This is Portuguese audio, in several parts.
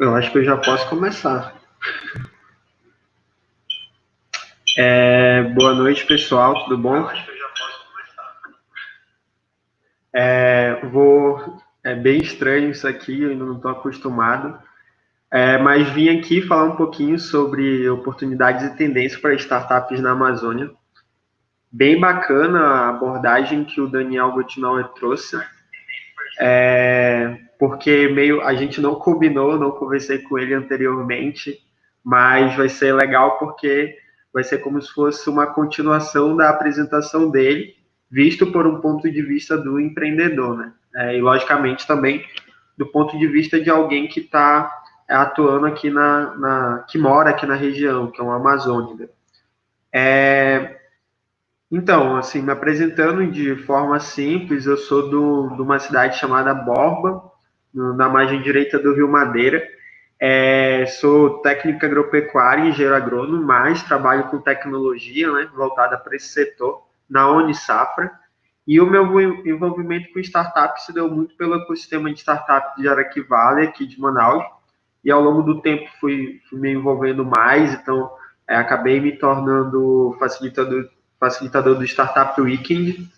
Eu acho que eu já posso começar. Boa noite, pessoal, tudo bom? É bem estranho isso aqui, eu ainda não estou acostumado, mas vim aqui falar um pouquinho sobre oportunidades e tendências para startups na Amazônia. Bem bacana a abordagem que o Daniel Gotinauer trouxe, porque meio a gente não combinou, não conversei com ele anteriormente, mas vai ser legal porque vai ser como se fosse uma continuação da apresentação dele, visto por um ponto de vista do empreendedor, né? E logicamente também do ponto de vista de alguém que está atuando aqui que mora aqui na região, que é uma amazônica. Então, assim, me apresentando de forma simples, eu sou de uma cidade chamada Borba, na margem direita do Rio Madeira. Sou técnico agropecuário, engenheiro agrônomo, mas trabalho com tecnologia, né, voltada para esse setor, na Unisafra. E o meu envolvimento com startup se deu muito pelo ecossistema de startup de Araque Valley, aqui de Manaus. E ao longo do tempo fui me envolvendo mais, então acabei me tornando facilitador do Startup Weekend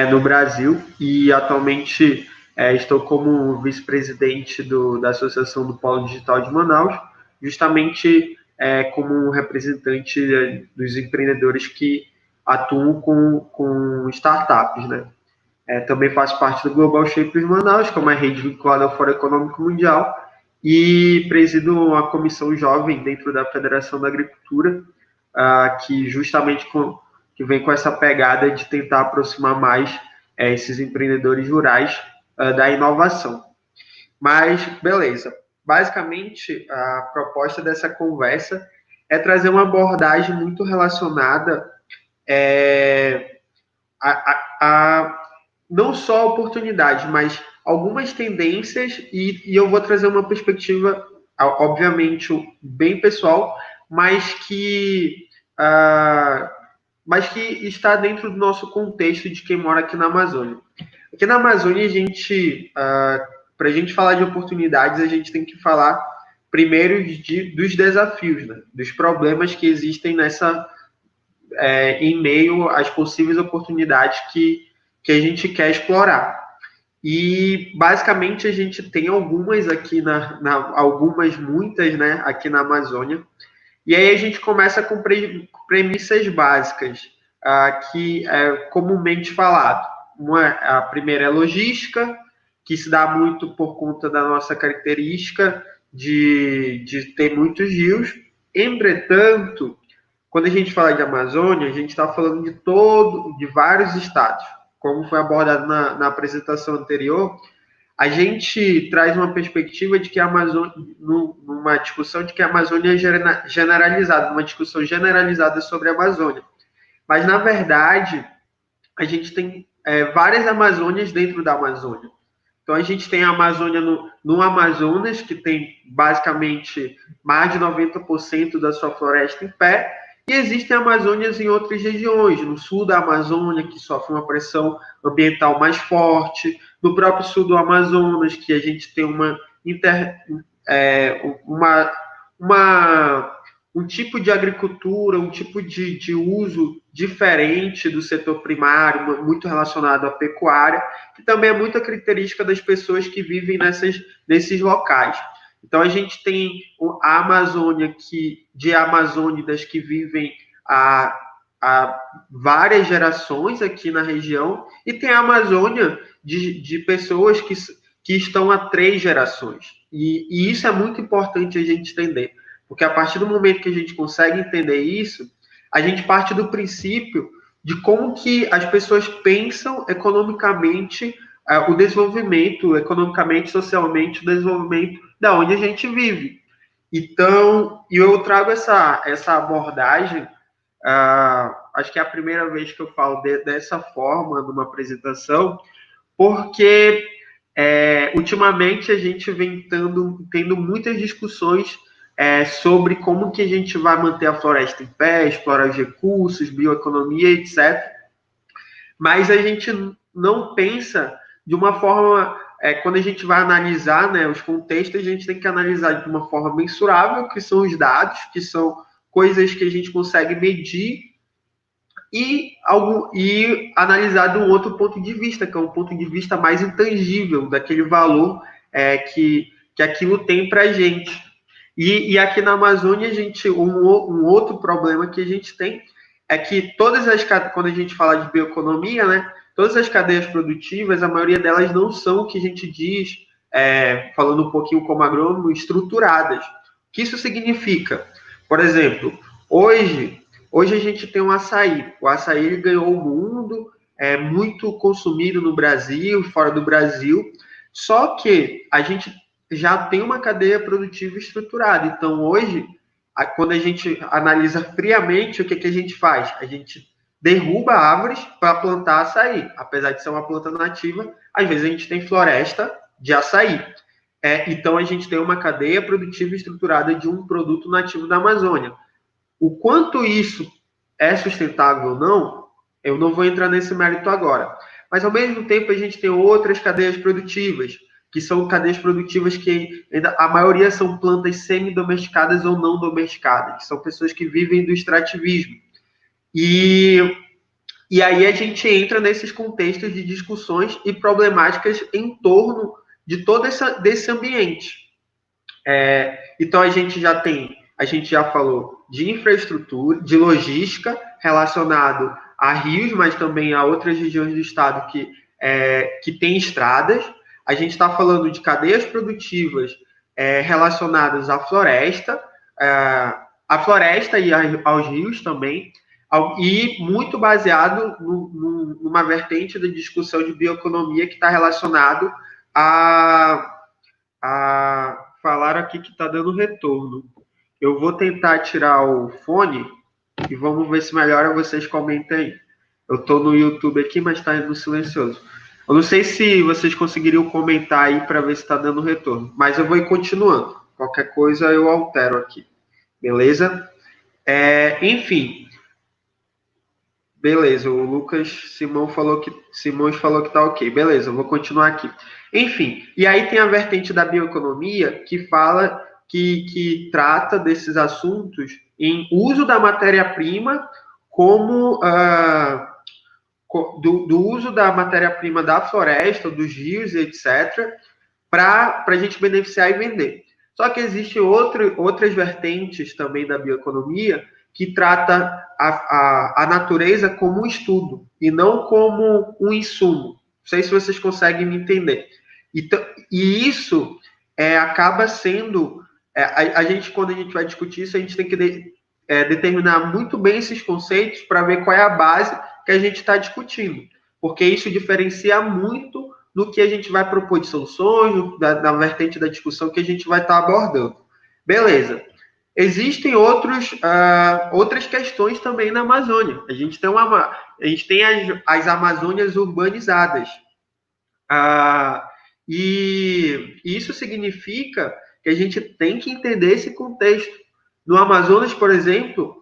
no Brasil e atualmente estou como vice-presidente da Associação do Polo Digital de Manaus, justamente como um representante dos empreendedores que atuam com startups, né? Também faço parte do Global Shapers Manaus, que é uma rede vinculada ao Fórum Econômico Mundial, e presido a comissão jovem dentro da Federação da Agricultura, que justamente que vem com essa pegada de tentar aproximar mais esses empreendedores rurais da inovação. Mas, beleza. Basicamente, a proposta dessa conversa é trazer uma abordagem muito relacionada a não só oportunidades, mas algumas tendências, e eu vou trazer uma perspectiva, obviamente, bem pessoal, mas mas que está dentro do nosso contexto de quem mora aqui na Amazônia. Aqui na Amazônia, para a gente falar de oportunidades, a gente tem que falar primeiro dos desafios, né? Dos problemas que existem em meio às possíveis oportunidades que a gente quer explorar. E basicamente a gente tem algumas aqui algumas, muitas, né, aqui na Amazônia. E aí a gente começa com premissas básicas, que é comumente falado. A primeira é logística, que se dá muito por conta da nossa característica de ter muitos rios. Entretanto, quando a gente fala de Amazônia, a gente está falando de vários estados. Como foi abordado na apresentação anterior, a gente traz uma perspectiva de que a Amazônia, numa discussão de que a Amazônia é generalizada, uma discussão generalizada sobre a Amazônia. Mas, na verdade, a gente tem várias Amazônias dentro da Amazônia. Então, a gente tem a Amazônia no Amazonas, que tem basicamente mais de 90% da sua floresta em pé, e existem Amazônias em outras regiões, no sul da Amazônia, que sofre uma pressão ambiental mais forte, no próprio sul do Amazonas, que a gente tem um tipo de agricultura, um tipo de uso diferente do setor primário, muito relacionado à pecuária, que também é muita característica das pessoas que vivem nesses locais. Então, a gente tem a Amazônia, de amazônidas que vivem há várias gerações aqui na região, e tem a Amazônia de pessoas que estão há 3 gerações. E isso é muito importante a gente entender, porque a partir do momento que a gente consegue entender isso, a gente parte do princípio de como que as pessoas pensam economicamente o desenvolvimento, economicamente, socialmente, o desenvolvimento da onde a gente vive. Então, eu trago essa abordagem, acho que é a primeira vez que eu falo dessa forma, numa apresentação, porque ultimamente a gente vem tendo muitas discussões sobre como que a gente vai manter a floresta em pé, explorar os recursos, bioeconomia, etc. Mas a gente não pensa de uma forma quando a gente vai analisar, né, os contextos, a gente tem que analisar de uma forma mensurável, que são os dados, que são coisas que a gente consegue medir, e analisar de um outro ponto de vista, que é um ponto de vista mais intangível, daquele valor que aquilo tem para a gente. E aqui na Amazônia, um outro problema que a gente tem é que quando a gente fala de bioeconomia, né, todas as cadeias produtivas, a maioria delas não são o que a gente diz, falando um pouquinho como agrônomo, estruturadas. O que isso significa? Por exemplo, hoje a gente tem um açaí. O açaí ele ganhou o mundo, é muito consumido no Brasil, fora do Brasil, só que a gente já tem uma cadeia produtiva estruturada. Então, hoje, quando a gente analisa friamente, o que a gente faz? A gente derruba árvores para plantar açaí. Apesar de ser uma planta nativa, às vezes a gente tem floresta de açaí. Então, a gente tem uma cadeia produtiva estruturada de um produto nativo da Amazônia. O quanto isso é sustentável ou não, eu não vou entrar nesse mérito agora. Mas, ao mesmo tempo, a gente tem outras cadeias produtivas, que são cadeias produtivas que a maioria são plantas semi-domesticadas ou não domesticadas. São pessoas que vivem do extrativismo. E aí a gente entra nesses contextos de discussões e problemáticas em torno de todo desse ambiente. Então, a gente já falou de infraestrutura, de logística relacionado a rios, mas também a outras regiões do estado que tem estradas. A gente está falando de cadeias produtivas relacionadas à floresta e aos rios também, e muito baseado numa vertente da discussão de bioeconomia que está relacionado a falar aqui que está dando retorno. Eu vou tentar tirar o fone e vamos ver se melhora. Vocês comentem aí. Eu estou no YouTube aqui, mas está no silencioso. Eu não sei se vocês conseguiriam comentar aí para ver se está dando retorno, mas eu vou ir continuando. Qualquer coisa eu altero aqui. Beleza? Enfim. Beleza, o Lucas Simões falou que tá ok. Beleza, eu vou continuar aqui. Enfim, e aí tem a vertente da bioeconomia que fala que trata desses assuntos em uso da matéria-prima como do uso da matéria-prima da floresta, dos rios, etc., para a gente beneficiar e vender. Só que existem outras vertentes também da bioeconomia que trata a natureza como um estudo e não como um insumo. Não sei se vocês conseguem me entender. E isso acaba sendo... a gente, quando a gente vai discutir isso, a gente tem que determinar muito bem esses conceitos para ver qual é a base que a gente está discutindo. Porque isso diferencia muito do que a gente vai propor de soluções, da vertente da discussão que a gente vai estar abordando. Beleza. Existem outras questões também na Amazônia. A gente tem as Amazônias urbanizadas. E isso significa que a gente tem que entender esse contexto. No Amazonas, por exemplo,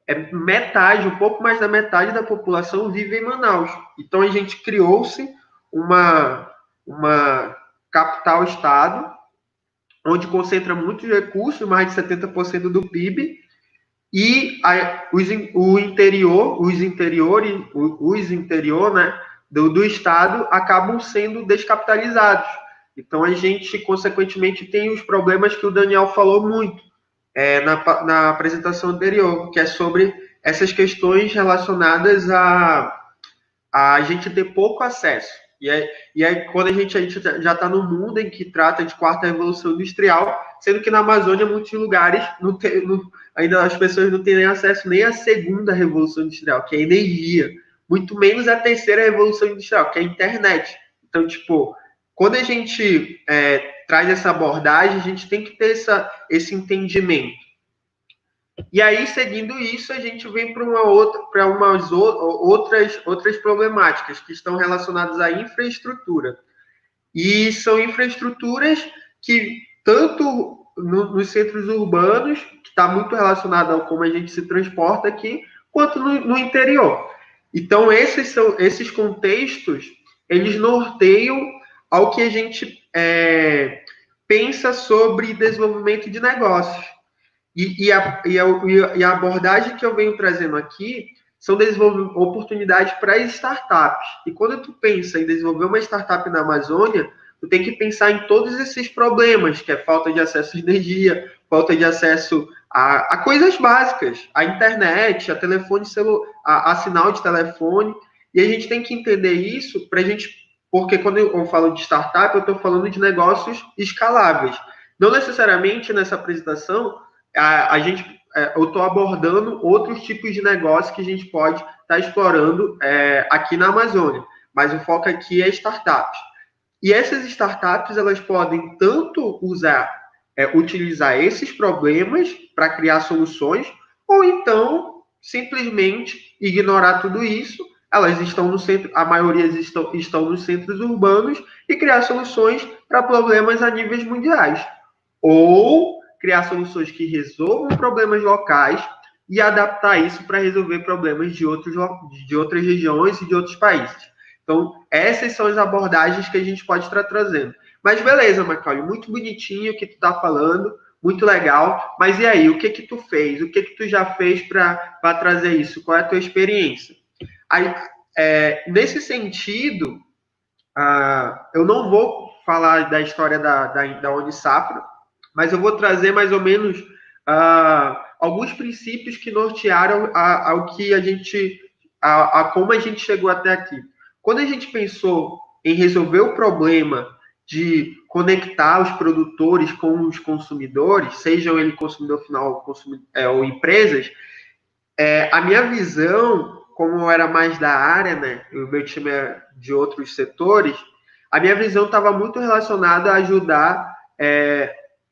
um pouco mais da metade da população vive em Manaus. Então, a gente criou-se uma capital-estado, onde concentra muitos recursos, mais de 70% do PIB, e os interior, né, do estado acabam sendo descapitalizados. Então, a gente, consequentemente, tem os problemas que o Daniel falou muito na apresentação anterior, que é sobre essas questões relacionadas a gente ter pouco acesso. E aí quando a gente já está num mundo em que trata de quarta revolução industrial, sendo que na Amazônia, muitos lugares, ainda as pessoas não têm acesso nem à segunda revolução industrial, que é a energia, muito menos à terceira revolução industrial, que é a internet. Então, quando a gente traz essa abordagem, a gente tem que ter esse entendimento. E aí, seguindo isso, a gente vem para umas outras problemáticas que estão relacionadas à infraestrutura. E são infraestruturas que, tanto nos centros urbanos, que está muito relacionado a como a gente se transporta aqui, quanto no interior. Então, esses contextos, eles norteiam ao que a gente pensa sobre desenvolvimento de negócios. E a abordagem que eu venho trazendo aqui são oportunidades para startups. E quando tu pensa em desenvolver uma startup na Amazônia, tu tem que pensar em todos esses problemas, que é falta de acesso à energia, falta de acesso a coisas básicas, a internet, a telefone celular, a sinal de telefone. E a gente tem que entender isso para a gente, porque quando eu falo de startup, eu estou falando de negócios escaláveis. Não necessariamente nessa apresentação eu estou abordando outros tipos de negócio que a gente pode estar explorando aqui na Amazônia, mas o foco aqui é startups. E essas startups, elas podem tanto utilizar esses problemas para criar soluções, ou então simplesmente ignorar tudo isso. Elas estão no centro, a maioria estão nos centros urbanos e criar soluções para problemas a níveis mundiais. Ou criar soluções que resolvam problemas locais e adaptar isso para resolver problemas de outras regiões e de outros países. Então, essas são as abordagens que a gente pode estar trazendo. Mas beleza, Macaulay, muito bonitinho o que tu está falando, muito legal. Mas e aí, o que tu fez? O que tu já fez para trazer isso? Qual é a tua experiência? Aí, nesse sentido, eu não vou falar da história da Unisafra, mas eu vou trazer mais ou menos alguns princípios que nortearam ao que a gente, como a gente chegou até aqui. Quando a gente pensou em resolver o problema de conectar os produtores com os consumidores, sejam ele consumidor final ou empresas, a minha visão, como eu era mais da área, né, o meu time é de outros setores, a minha visão estava muito relacionada a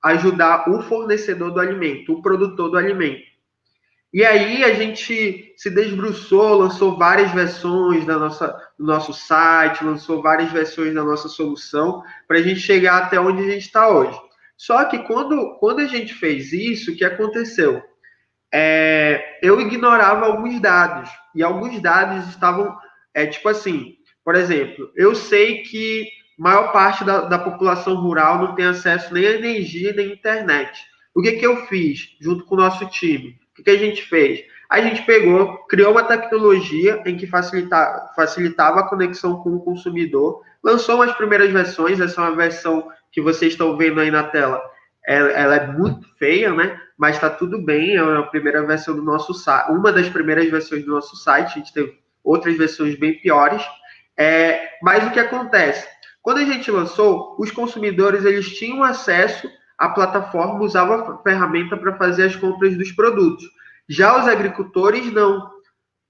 ajudar o fornecedor do alimento, o produtor do alimento. E aí a gente se debruçou, lançou várias versões do nosso site, lançou várias versões da nossa solução para a gente chegar até onde a gente está hoje. Só que quando a gente fez isso, o que aconteceu? Eu ignorava alguns dados, e alguns dados estavam, tipo assim, por exemplo, eu sei que a maior parte da população rural não tem acesso nem à energia nem à internet. O que eu fiz junto com o nosso time? O que a gente fez? A gente criou uma tecnologia em que facilitava a conexão com o consumidor, lançou umas primeiras versões, essa é uma versão que vocês estão vendo aí na tela, ela é muito feia, né? Mas está tudo bem, é a primeira versão do nosso site, uma das primeiras versões do nosso site, a gente teve outras versões bem piores. Mas o que acontece? Quando a gente lançou, os consumidores eles tinham acesso à plataforma, usavam a ferramenta para fazer as compras dos produtos. Já os agricultores não.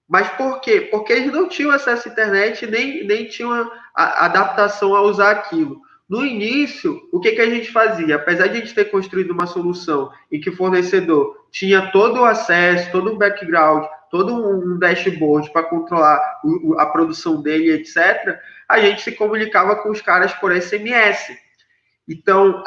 Mas por quê? Porque eles não tinham acesso à internet, nem tinham a adaptação a usar aquilo. No início, o que a gente fazia? Apesar de a gente ter construído uma solução em que o fornecedor tinha todo o acesso, todo o background, todo um dashboard para controlar a produção dele, etc., a gente se comunicava com os caras por SMS. Então,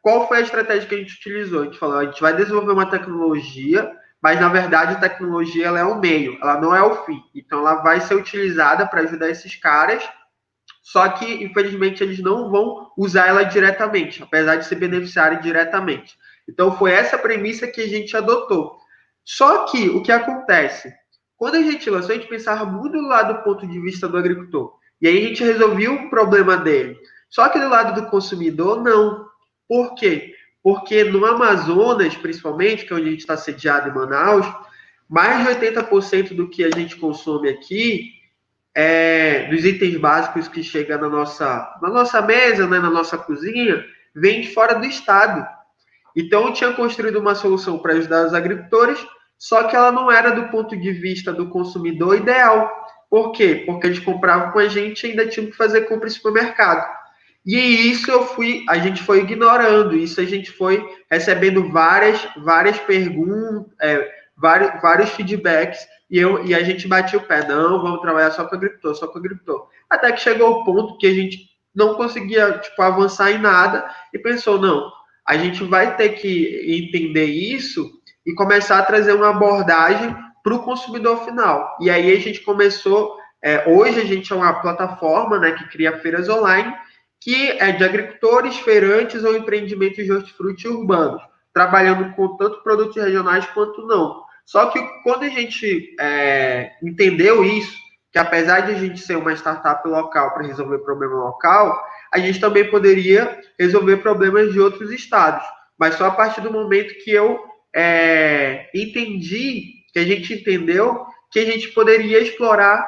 qual foi a estratégia que a gente utilizou? A gente falou, a gente vai desenvolver uma tecnologia, mas na verdade a tecnologia ela é o meio, ela não é o fim. Então, ela vai ser utilizada para ajudar esses caras, só que, infelizmente, eles não vão usar ela diretamente, apesar de se beneficiarem diretamente. Então, foi essa premissa que a gente adotou. Só que, o que acontece? Quando a gente lançou, a gente pensava muito do lado do ponto de vista do agricultor. E aí a gente resolveu o problema dele. Só que do lado do consumidor, não. Por quê? Porque no Amazonas, principalmente, que é onde a gente está sediado em Manaus, mais de 80% do que a gente consome aqui dos itens básicos que chegam na nossa mesa, né, na nossa cozinha, vem de fora do estado. Então, eu tinha construído uma solução para ajudar os agricultores, só que ela não era do ponto de vista do consumidor ideal. Por quê? Porque eles compravam com a gente e ainda tinham que fazer compra em supermercado. E isso a gente foi ignorando, isso a gente foi recebendo várias perguntas, vários feedbacks, e a gente batia o pé, não, vamos trabalhar só com agricultor, só com agricultor. Até que chegou o ponto que a gente não conseguia, avançar em nada, e pensou, não, a gente vai ter que entender isso e começar a trazer uma abordagem para o consumidor final. E aí a gente começou Hoje a gente é uma plataforma, né, que cria feiras online, que é de agricultores, feirantes ou empreendimentos de hortifruti urbanos, trabalhando com tanto produtos regionais quanto não. Só que quando a gente entendeu isso, que apesar de a gente ser uma startup local para resolver problema local, a gente também poderia resolver problemas de outros estados. Mas só a partir do momento que eu entendi, que a gente entendeu que a gente poderia explorar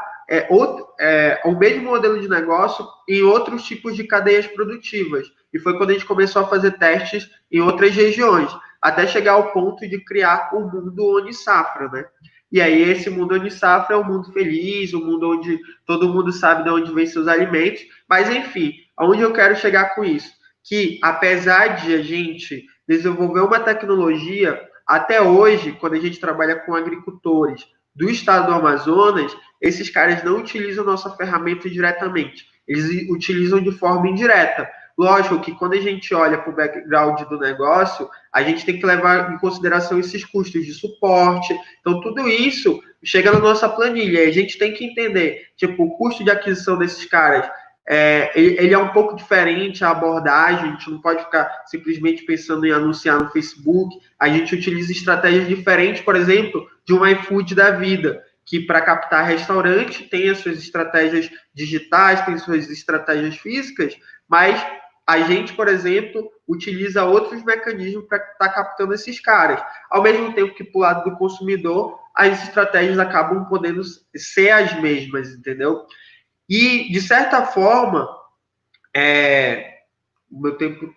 o mesmo modelo de negócio em outros tipos de cadeias produtivas. E foi quando a gente começou a fazer testes em outras regiões, até chegar ao ponto de criar o mundo Unisafra, né? E aí esse mundo Unisafra é um mundo feliz, um mundo onde todo mundo sabe de onde vem seus alimentos, mas enfim, aonde eu quero chegar com isso? Que apesar de a gente desenvolver uma tecnologia, até hoje, quando a gente trabalha com agricultores do estado do Amazonas, esses caras não utilizam nossa ferramenta diretamente, eles utilizam de forma indireta. Lógico que quando a gente olha para o background do negócio, a gente tem que levar em consideração esses custos de suporte. Então, tudo isso chega na nossa planilha. E a gente tem que entender, tipo, o custo de aquisição desses caras, ele é um pouco diferente, a abordagem, a gente não pode ficar simplesmente pensando em anunciar no Facebook, a gente utiliza estratégias diferentes, por exemplo, de um iFood da vida, que para captar restaurante tem as suas estratégias digitais, tem suas estratégias físicas, mas a gente, por exemplo, utiliza outros mecanismos para estar captando esses caras. Ao mesmo tempo que, para o lado do consumidor, as estratégias acabam podendo ser as mesmas, entendeu? E, de certa forma, o meu tempo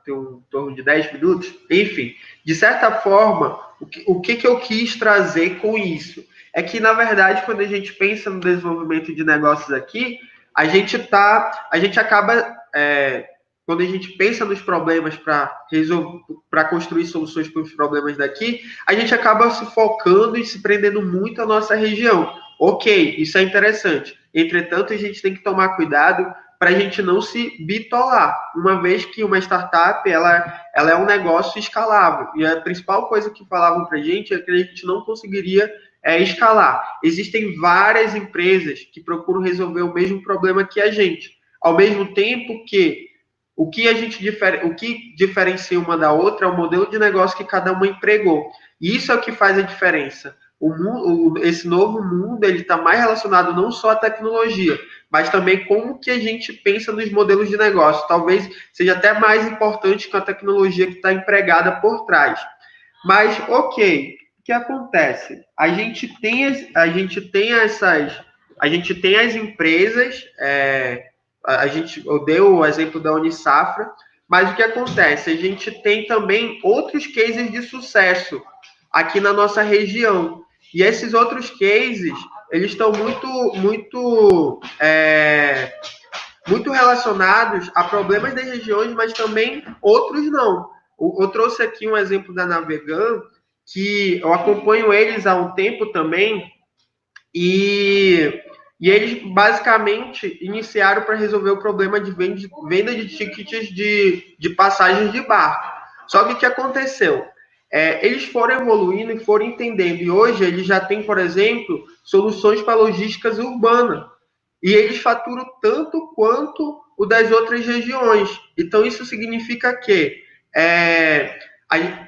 tem um torno de 10 minutos, enfim, de certa forma, o que eu quis trazer com isso? É que, na verdade, quando a gente pensa no desenvolvimento de negócios aqui, a gente acaba, quando a gente pensa nos problemas para construir soluções para os problemas daqui, a gente acaba se focando e se prendendo muito à nossa região. Ok, isso é interessante. Entretanto, a gente tem que tomar cuidado para a gente não se bitolar, uma vez que uma startup ela é um negócio escalável. E a principal coisa que falavam para a gente é que a gente não conseguiria escalar. Existem várias empresas que procuram resolver o mesmo problema que a gente, ao mesmo tempo que o que diferencia uma da outra é o modelo de negócio que cada uma empregou. E isso é o que faz a diferença. Esse novo mundo ele está mais relacionado não só à tecnologia, mas também como que a gente pensa nos modelos de negócio. Talvez seja até mais importante que a tecnologia que está empregada por trás. Mas, ok, o que acontece? A gente tem as empresas, eu dei o exemplo da Unisafra, mas o que acontece? A gente tem também outros cases de sucesso aqui na nossa região. E esses outros cases, eles estão muito relacionados a problemas das regiões, mas também outros não. Eu trouxe aqui um exemplo da Navegan, que eu acompanho eles há um tempo também, e eles basicamente iniciaram para resolver o problema de venda de tickets de passagens de barco. Só que o que aconteceu? Eles foram evoluindo e foram entendendo, e hoje eles já têm, por exemplo, soluções para logísticas urbana. E eles faturam tanto quanto o das outras regiões. Então, isso significa que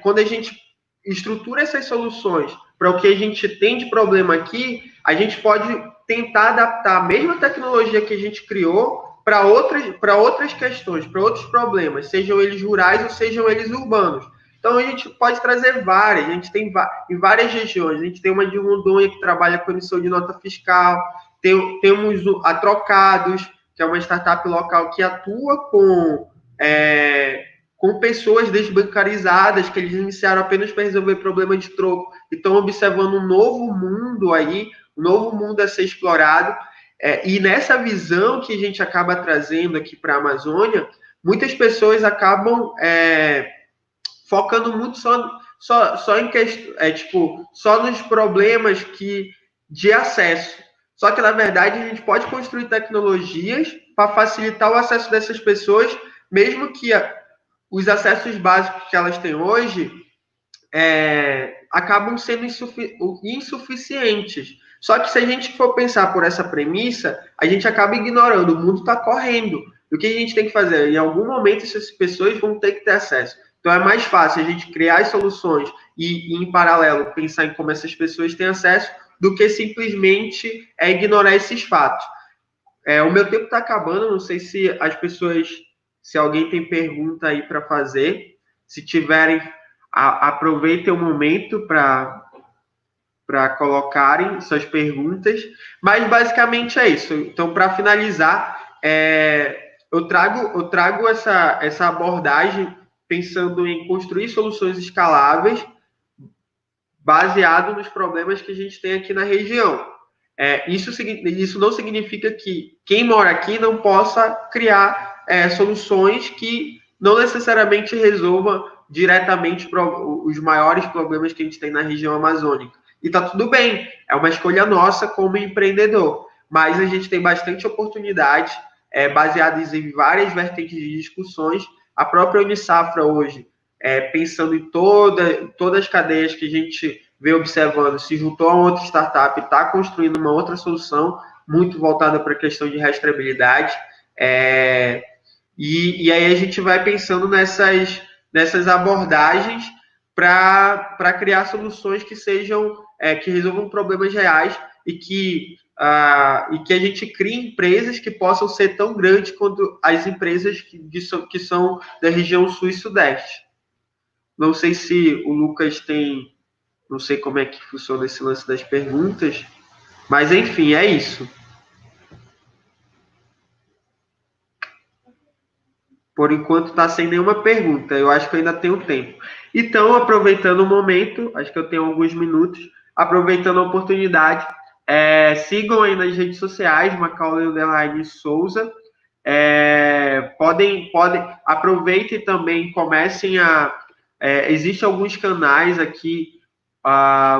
quando a gente estrutura essas soluções para o que a gente tem de problema aqui, a gente pode tentar adaptar a mesma tecnologia que a gente criou para outras questões, para outros problemas, sejam eles rurais ou sejam eles urbanos. Então, a gente pode trazer várias, a gente tem em várias regiões. A gente tem uma de Rondônia que trabalha com emissão de nota fiscal, temos a Trocados, que é uma startup local que atua com pessoas desbancarizadas, que eles iniciaram apenas para resolver problemas de troco, e estão observando um novo mundo aí, um novo mundo a ser explorado. E nessa visão que a gente acaba trazendo aqui para a Amazônia, muitas pessoas acabam focando muito só em só nos problemas de acesso. Só que, na verdade, a gente pode construir tecnologias para facilitar o acesso dessas pessoas, mesmo que os acessos básicos que elas têm hoje acabam sendo insuficientes. Só que se a gente for pensar por essa premissa, a gente acaba ignorando, o mundo está correndo. O que a gente tem que fazer? Em algum momento, essas pessoas vão ter que ter acesso. Então, é mais fácil a gente criar as soluções e em paralelo, pensar em como essas pessoas têm acesso, do que simplesmente ignorar esses fatos. O meu tempo está acabando, não sei se as pessoas, se alguém tem pergunta aí para fazer. Se tiverem, aproveitem o momento para colocarem suas perguntas, mas basicamente é isso. Então, para finalizar, eu trago essa abordagem pensando em construir soluções escaláveis baseado nos problemas que a gente tem aqui na região. Isso não significa que quem mora aqui não possa criar soluções que não necessariamente resolvam diretamente os maiores problemas que a gente tem na região amazônica. E tá tudo bem, é uma escolha nossa como empreendedor, mas a gente tem bastante oportunidade baseadas em várias vertentes de discussões. A própria Unisafra hoje, pensando em todas as cadeias que a gente vem observando, se juntou a outra startup e está construindo uma outra solução muito voltada para a questão de rastreabilidade. E aí a gente vai pensando nessas abordagens para criar soluções que sejam que resolvam problemas reais e que a gente crie empresas que possam ser tão grandes quanto as empresas que são da região sul e sudeste. Não sei se o Lucas tem, não sei como é que funciona esse lance das perguntas, mas enfim, é isso. Por enquanto está sem nenhuma pergunta. Eu acho que eu ainda tenho tempo. Então, aproveitando o momento, acho que eu tenho alguns minutos, aproveitando a oportunidade, sigam aí nas redes sociais, Macaulay Souza. Podem, aproveitem também, comecem existem alguns canais aqui,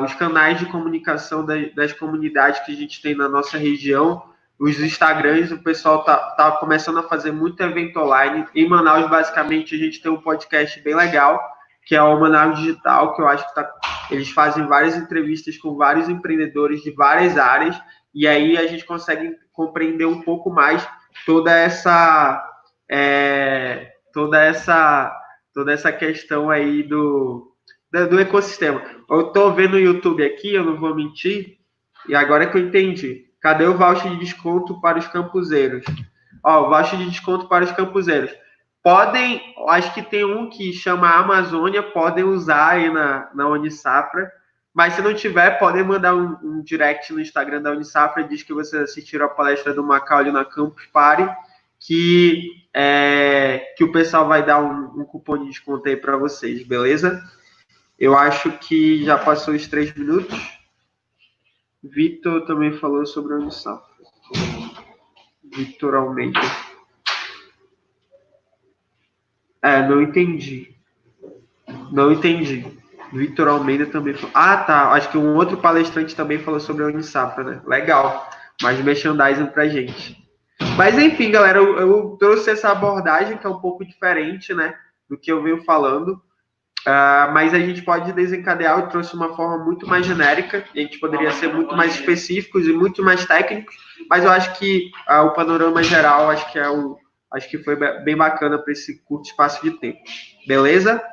os canais de comunicação das comunidades que a gente tem na nossa região, os Instagrams, o pessoal tá começando a fazer muito evento online. Em Manaus, basicamente, a gente tem um podcast bem legal, que é o Manaus Digital, que eu acho que eles fazem várias entrevistas com vários empreendedores de várias áreas, e aí a gente consegue compreender um pouco mais toda essa toda essa questão aí do ecossistema. Eu estou vendo o YouTube aqui, eu não vou mentir, e agora que eu entendi. Cadê o voucher de desconto para os campuseiros? Ó, o voucher de desconto para os campuseiros. Podem, acho que tem um que chama Amazônia, podem usar aí na Unisafra, mas se não tiver, podem mandar um direct no Instagram da Unisafra, diz que vocês assistiram a palestra do Macaulay na Campus Party, que o pessoal vai dar um cupom de desconto aí para vocês, beleza? Eu acho que já passou os 3 minutos. Vitor também falou sobre a Unisafra. Vitor Almeida. Não entendi. Não entendi. Vitor Almeida também falou. Ah, tá. Acho que um outro palestrante também falou sobre a Unisafra, né? Legal. Mais merchandising pra gente. Mas enfim, galera, eu trouxe essa abordagem que é um pouco diferente, né? Do que eu venho falando. Mas a gente pode desencadear. Eu trouxe uma forma muito mais genérica. A gente poderia ser muito mais específicos e muito mais técnicos. Mas eu acho que o panorama geral acho que foi bem bacana para esse curto espaço de tempo. Beleza?